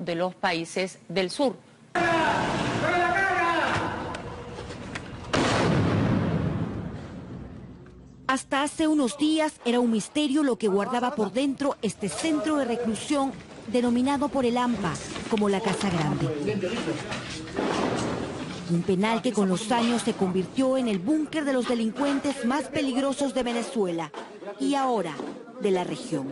de los países del sur. Hasta hace unos días era un misterio lo que guardaba por dentro este centro de reclusión denominado por el AMPA como la Casa Grande. Un penal que con los años se convirtió en el búnker de los delincuentes más peligrosos de Venezuela y ahora de la región.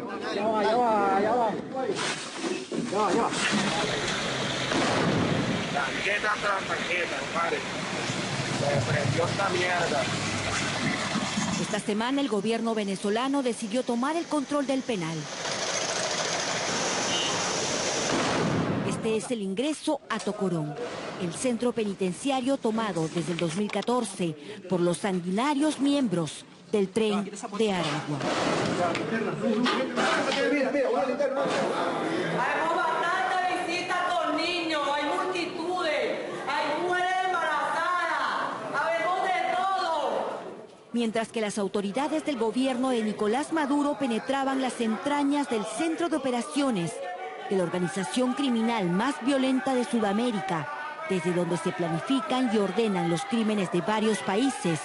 Esta semana el gobierno venezolano decidió tomar el control del penal. Este es el ingreso a Tocorón, el centro penitenciario tomado desde el 2014 por los sanguinarios miembros del Tren de Aragua. Hay bastante visitas con niños, hay multitudes, hay mujeres embarazadas, habemos de todo. Mientras que las autoridades del gobierno de Nicolás Maduro penetraban las entrañas del centro de operaciones de la organización criminal más violenta de Sudamérica, desde donde se planifican y ordenan los crímenes de varios países,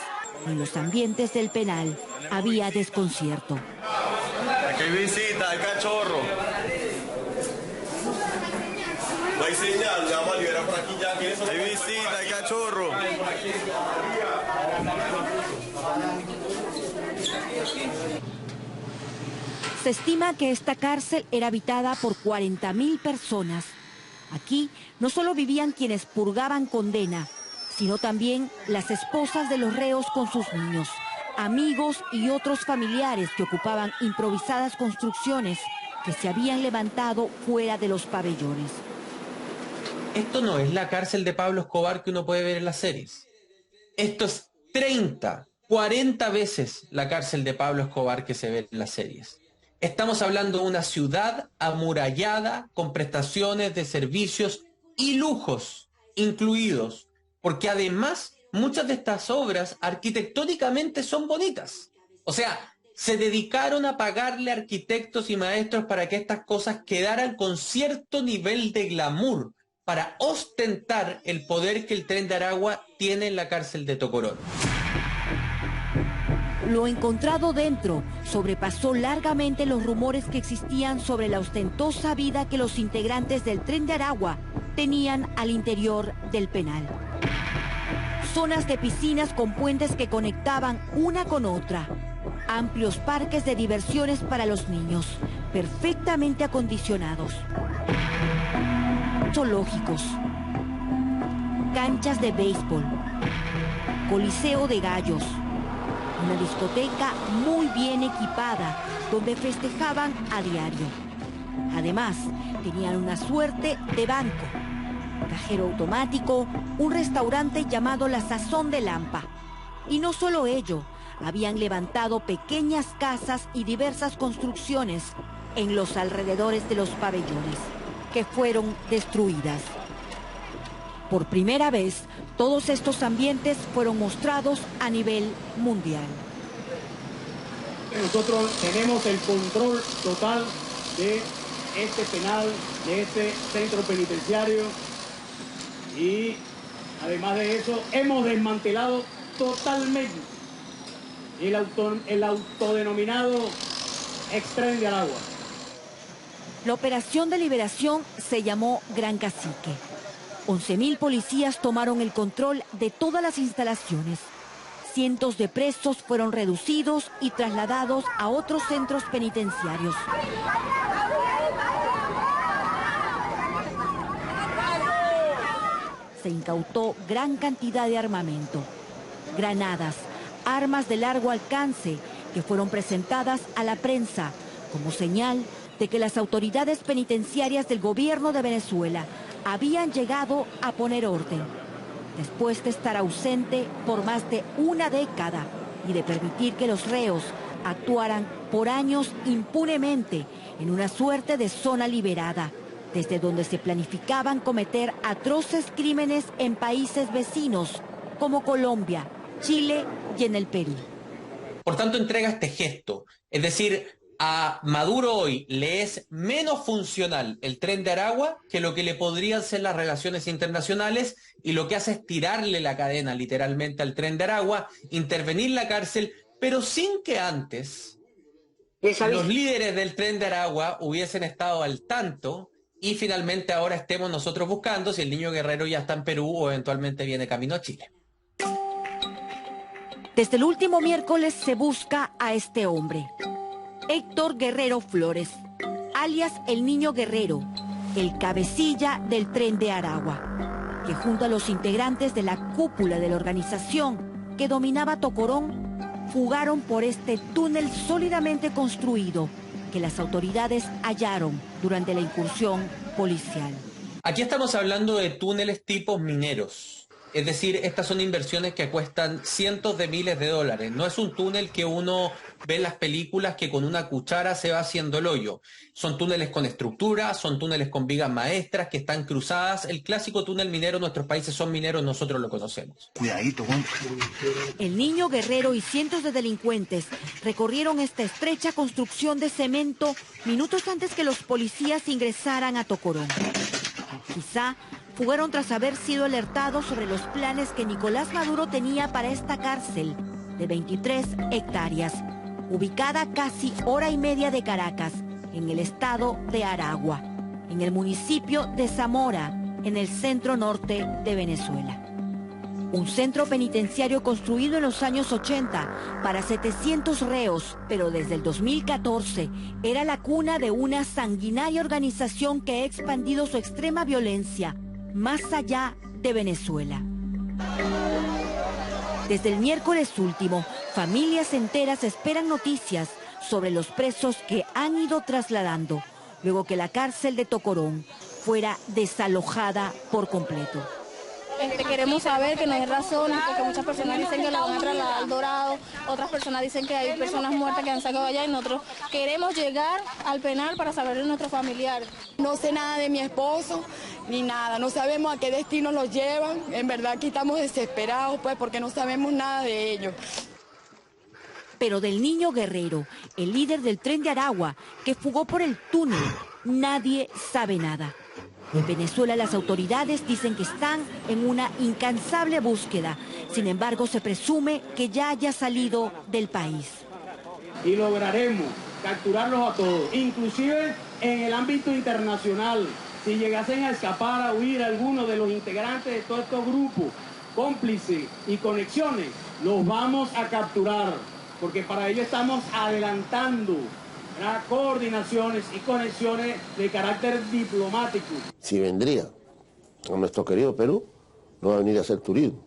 en los ambientes del penal había desconcierto. Aquí hay visita, hay cachorro. No hay señal, ya vamos a liberar por aquí ya. Hay visita, hay cachorro. Se estima que esta cárcel era habitada por 40.000 personas. Aquí no solo vivían quienes purgaban condena, sino también las esposas de los reos con sus niños, amigos y otros familiares que ocupaban improvisadas construcciones que se habían levantado fuera de los pabellones. Esto no es la cárcel de Pablo Escobar que uno puede ver en las series. Esto es 30, 40 veces la cárcel de Pablo Escobar que se ve en las series. Estamos hablando de una ciudad amurallada con prestaciones de servicios y lujos incluidos, porque además muchas de estas obras arquitectónicamente son bonitas. O sea, se dedicaron a pagarle arquitectos y maestros para que estas cosas quedaran con cierto nivel de glamour, para ostentar el poder que el Tren de Aragua tiene en la cárcel de Tocorón. Lo encontrado dentro sobrepasó largamente los rumores que existían sobre la ostentosa vida que los integrantes del Tren de Aragua tenían al interior del penal. Zonas de piscinas con puentes que conectaban una con otra. Amplios parques de diversiones para los niños, perfectamente acondicionados. Zoológicos. Canchas de béisbol. Coliseo de gallos. Una discoteca muy bien equipada, donde festejaban a diario. Además, tenían una suerte de banco, cajero automático, un restaurante llamado La Sazón de Lampa. Y no solo ello, habían levantado pequeñas casas y diversas construcciones en los alrededores de los pabellones, que fueron destruidas. Por primera vez, todos estos ambientes fueron mostrados a nivel mundial. Nosotros tenemos el control total de este penal, de este centro penitenciario, y además de eso hemos desmantelado totalmente el autodenominado Tren de Aragua. La operación de liberación se llamó Gran Cacique. 11.000 policías tomaron el control de todas las instalaciones. Cientos de presos fueron reducidos y trasladados a otros centros penitenciarios. Se incautó gran cantidad de armamento, granadas, armas de largo alcance que fueron presentadas a la prensa como señal de que las autoridades penitenciarias del gobierno de Venezuela habían llegado a poner orden, después de estar ausente por más de una década y de permitir que los reos actuaran por años impunemente en una suerte de zona liberada, desde donde se planificaban cometer atroces crímenes en países vecinos como Colombia, Chile y en el Perú. Por tanto, entrega este gesto, es decir, A Maduro hoy le es menos funcional el Tren de Aragua que lo que le podrían ser las relaciones internacionales, y lo que hace es tirarle la cadena literalmente al Tren de Aragua, intervenir la cárcel, pero sin que antes los líderes del Tren de Aragua hubiesen estado al tanto y finalmente ahora estemos nosotros buscando si el niño Guerrero ya está en Perú o eventualmente viene camino a Chile. Desde el último miércoles se busca a este hombre, Héctor Guerrero Flores, alias el Niño Guerrero, el cabecilla del Tren de Aragua, que junto a los integrantes de la cúpula de la organización que dominaba Tocorón, fugaron por este túnel sólidamente construido que las autoridades hallaron durante la incursión policial. Aquí estamos hablando de túneles tipos mineros. Es decir, estas son inversiones que cuestan cientos de miles de dólares. No es un túnel que uno ve en las películas que con una cuchara se va haciendo el hoyo. Son túneles con estructura, son túneles con vigas maestras que están cruzadas. El clásico túnel minero, nuestros países son mineros, nosotros lo conocemos. Cuidadito, Juan. El Niño Guerrero y cientos de delincuentes recorrieron esta estrecha construcción de cemento minutos antes que los policías ingresaran a Tocorón. Quizá fugaron tras haber sido alertados sobre los planes que Nicolás Maduro tenía para esta cárcel de 23 hectáreas, ubicada a casi hora y media de Caracas, en el estado de Aragua, en el municipio de Zamora, en el centro norte de Venezuela. Un centro penitenciario construido en los años 80 para 700 reos, pero desde el 2014 era la cuna de una sanguinaria organización que ha expandido su extrema violencia más allá de Venezuela. Desde el miércoles último, familias enteras esperan noticias sobre los presos que han ido trasladando, luego que la cárcel de Tocorón fuera desalojada por completo. Queremos saber que nos dé razones, porque muchas personas dicen que lo van a trasladar al Dorado, otras personas dicen que hay personas muertas que han sacado allá, y nosotros queremos llegar al penal para saber de nuestros familiares. No sé nada de mi esposo, ni nada, no sabemos a qué destino los llevan. En verdad aquí estamos desesperados, pues, porque no sabemos nada de ellos. Pero del Niño Guerrero, el líder del Tren de Aragua, que fugó por el túnel, nadie sabe nada. En Venezuela las autoridades dicen que están en una incansable búsqueda. Sin embargo, se presume que ya haya salido del país. Y lograremos capturarlos a todos, inclusive en el ámbito internacional. Si llegasen a escapar, a huir algunos de los integrantes de todos estos grupos, cómplices y conexiones, los vamos a capturar, porque para ello estamos adelantando coordinaciones y conexiones de carácter diplomático. Si vendría a nuestro querido Perú, no va a venir a hacer turismo.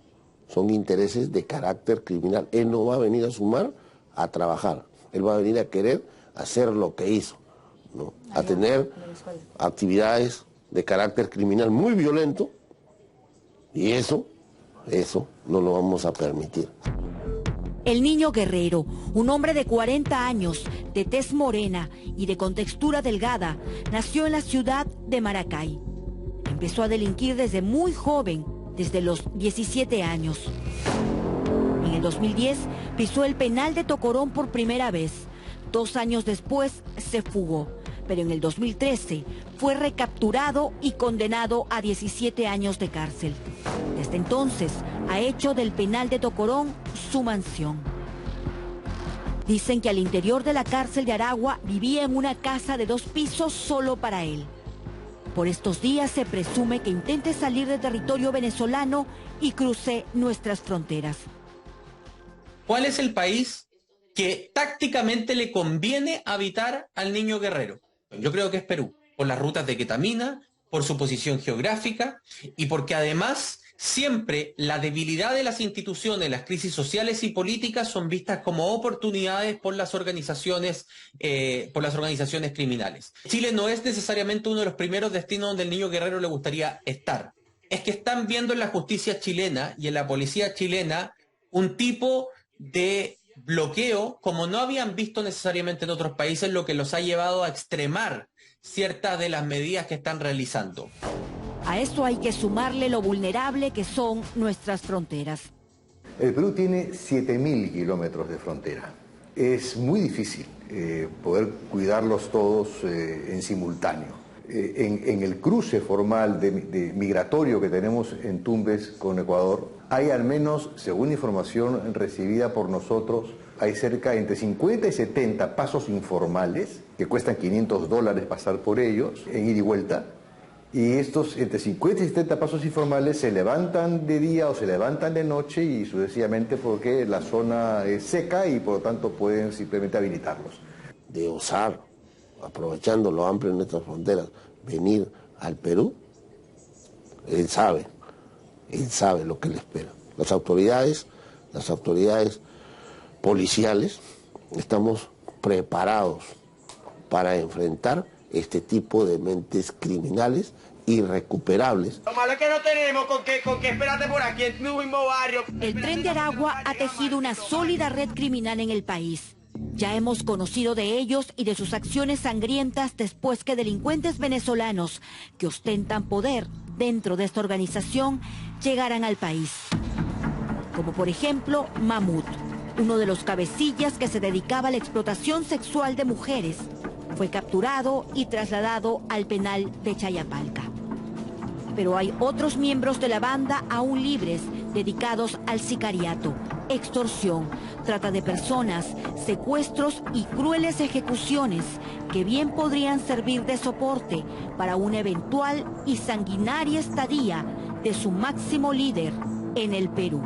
Son intereses de carácter criminal. Él no va a venir a sumar, a trabajar. Él va a venir a querer hacer lo que hizo, ¿no? A tener actividades de carácter criminal muy violento, y eso no lo vamos a permitir. El Niño Guerrero, un hombre de 40 años, de tez morena y de contextura delgada, nació en la ciudad de Maracay. Empezó a delinquir desde muy joven, desde los 17 años. En el 2010 pisó el penal de Tocorón por primera vez. 2 años después se fugó, pero en el 2013 fue recapturado y condenado a 17 años de cárcel. Desde entonces ha hecho del penal de Tocorón su mansión. Dicen que al interior de la cárcel de Aragua vivía en una casa de 2 pisos solo para él. Por estos días se presume que intente salir del territorio venezolano y cruce nuestras fronteras. ¿Cuál es el país que tácticamente le conviene habitar al Niño Guerrero? Yo creo que es Perú, por las rutas de ketamina, por su posición geográfica y porque además siempre la debilidad de las instituciones, las crisis sociales y políticas son vistas como oportunidades por las organizaciones criminales. Chile no es necesariamente uno de los primeros destinos donde el Niño Guerrero le gustaría estar. Es que están viendo en la justicia chilena y en la policía chilena un tipo de bloqueo como no habían visto necesariamente en otros países, lo que los ha llevado a extremar ciertas de las medidas que están realizando. A esto hay que sumarle lo vulnerable que son nuestras fronteras. El Perú tiene 7.000 kilómetros de frontera. Es muy difícil poder cuidarlos todos en simultáneo. En el cruce formal de migratorio que tenemos en Tumbes con Ecuador, hay al menos, según información recibida por nosotros, hay cerca entre 50 y 70 pasos informales que cuestan $500 pasar por ellos en ida y vuelta. Y estos entre 50 y 70 pasos informales se levantan de día o se levantan de noche y sucesivamente porque la zona es seca y por lo tanto pueden simplemente habilitarlos. De osar, aprovechando lo amplio de nuestras fronteras, venir al Perú, él sabe lo que le espera. Las autoridades policiales estamos preparados para enfrentar este tipo de mentes criminales irrecuperables. Lo malo es que no tenemos con qué esperarte por aquí en tu mismo barrio. El Tren de Aragua ha tejido una sólida red criminal en el país. Ya hemos conocido de ellos y de sus acciones sangrientas después que delincuentes venezolanos que ostentan poder dentro de esta organización llegaran al país. Como por ejemplo Mahmoud, uno de los cabecillas que se dedicaba a la explotación sexual de mujeres. Fue capturado y trasladado al penal de Chayapalca. Pero hay otros miembros de la banda aún libres, dedicados al sicariato, extorsión, trata de personas, secuestros y crueles ejecuciones que bien podrían servir de soporte para una eventual y sanguinaria estadía de su máximo líder en el Perú.